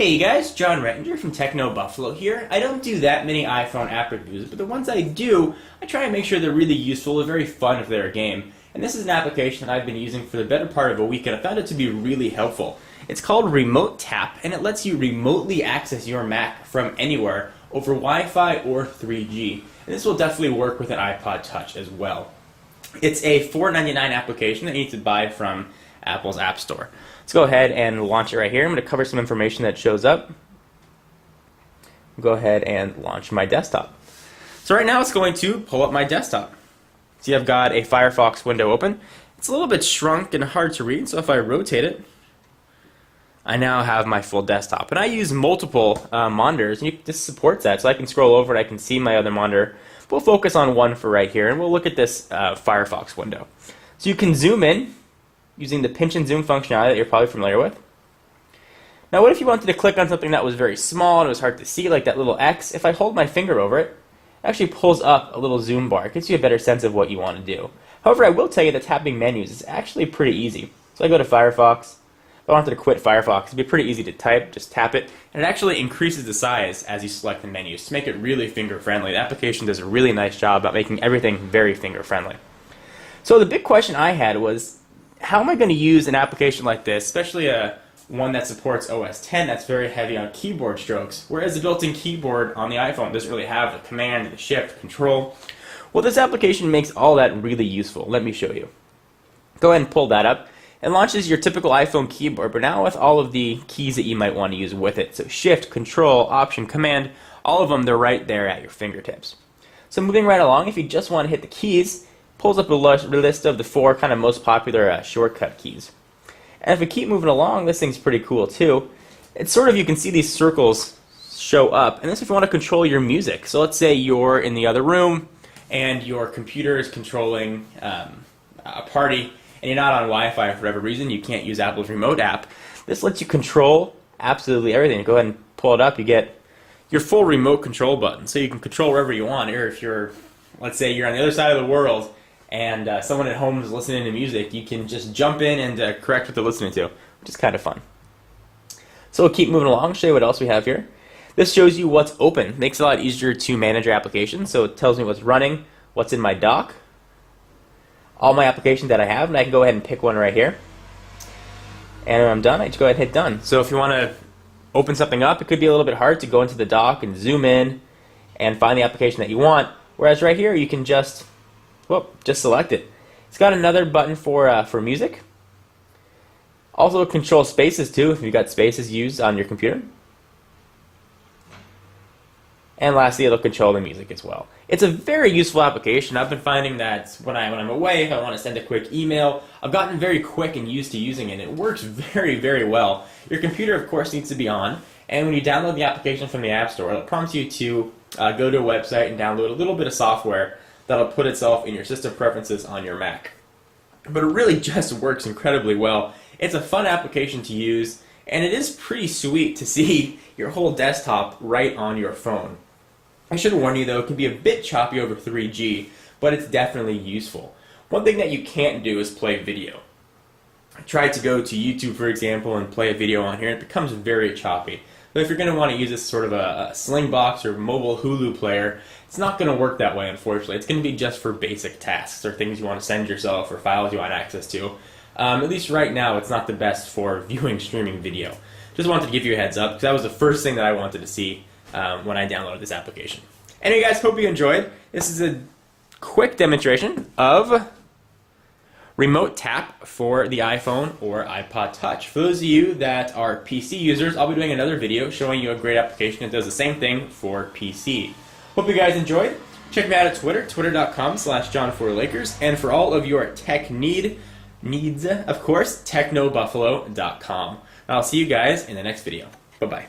Hey guys, John Rettinger from Techno Buffalo here. I don't do that many iPhone app reviews, but the ones I do, I try and make sure they're really useful and very fun if they're a game. And this is an application that I've been using for the better part of a week, and I found it to be really helpful. It's called Remote Tap, and it lets you remotely access your Mac from anywhere over Wi-Fi or 3G. And this will definitely work with an iPod Touch as well. It's a $4.99 application that you need to buy from Apple's App Store. Let's go ahead and launch it right here. I'm going to cover some information that shows up. Go ahead and launch my desktop. So right now it's going to pull up my desktop. See, I've got a Firefox window open. It's a little bit shrunk and hard to read, so if I rotate it, I now have my full desktop. And I use multiple monitors, and this supports that, so I can scroll over and I can see my other monitor. We'll focus on one for right here, and we'll look at this Firefox window. So you can zoom in using the pinch and zoom functionality that you're probably familiar with. Now what if you wanted to click on something that was very small and it was hard to see, like that little X? If I hold my finger over it, it actually pulls up a little zoom bar. It gives you a better sense of what you want to do. However, I will tell you that tapping menus is actually pretty easy. So I go to Firefox. If I wanted to quit Firefox, it'd be pretty easy to type, just tap it, and it actually increases the size as you select the menus to make it really finger-friendly. The application does a really nice job about making everything very finger-friendly. So the big question I had was, how am I going to use an application like this, especially one that supports OS X that's very heavy on keyboard strokes, whereas the built-in keyboard on the iPhone doesn't really have the command, the shift, control. Well, this application makes all that really useful. Let me show you. Go ahead and pull that up. It launches your typical iPhone keyboard, but now with all of the keys that you might want to use with it. So shift, control, option, command, all of them, they're right there at your fingertips. So moving right along, if you just want to hit the keys, pulls up a list of the 4 kind of most popular shortcut keys. And if we keep moving along, this thing's pretty cool too. It's sort of, you can see these circles show up, and this is if you want to control your music. So let's say you're in the other room and your computer is controlling a party and you're not on Wi-Fi for whatever reason, you can't use Apple's remote app. This lets you control absolutely everything. Go ahead and pull it up, you get your full remote control button. So you can control wherever you want, or if you're, let's say you're on the other side of the world and someone at home is listening to music, you can just jump in and correct what they're listening to, which is kind of fun. So we'll keep moving along, show you what else we have here. This shows you what's open. Makes it a lot easier to manage your application, so it tells me what's running, what's in my dock, all my applications that I have, and I can go ahead and pick one right here. And when I'm done, I just go ahead and hit done. So if you want to open something up, it could be a little bit hard to go into the dock and zoom in and find the application that you want, whereas right here you can just select it. It's got another button for music. Also control spaces too, if you've got spaces used on your computer. And lastly, it'll control the music as well. It's a very useful application. I've been finding that when I'm away, if I want to send a quick email, I've gotten very quick and used to using it. It works very, very well. Your computer, of course, needs to be on. And when you download the application from the App Store, it'll prompt you to go to a website and download a little bit of software that'll put itself in your system preferences on your Mac. But it really just works incredibly well. It's a fun application to use, and it is pretty sweet to see your whole desktop right on your phone. I should warn you though, it can be a bit choppy over 3G, but it's definitely useful. One thing that you can't do is play video. I tried to go to YouTube, for example, and play a video on here, and it becomes very choppy. But if you're going to want to use this sort of a Slingbox or mobile Hulu player, it's not going to work that way, unfortunately. It's going to be just for basic tasks or things you want to send yourself or files you want access to. At least right now, it's not the best for viewing streaming video. Just wanted to give you a heads up, because that was the first thing that I wanted to see when I downloaded this application. Anyway guys, hope you enjoyed. This is a quick demonstration of Remote Tap for the iPhone or iPod Touch. For those of you that are PC users, I'll be doing another video showing you a great application that does the same thing for PC. Hope you guys enjoyed. Check me out at Twitter, twitter.com/John4Lakers, and for all of your tech needs, of course, technobuffalo.com. I'll see you guys in the next video. Bye-bye.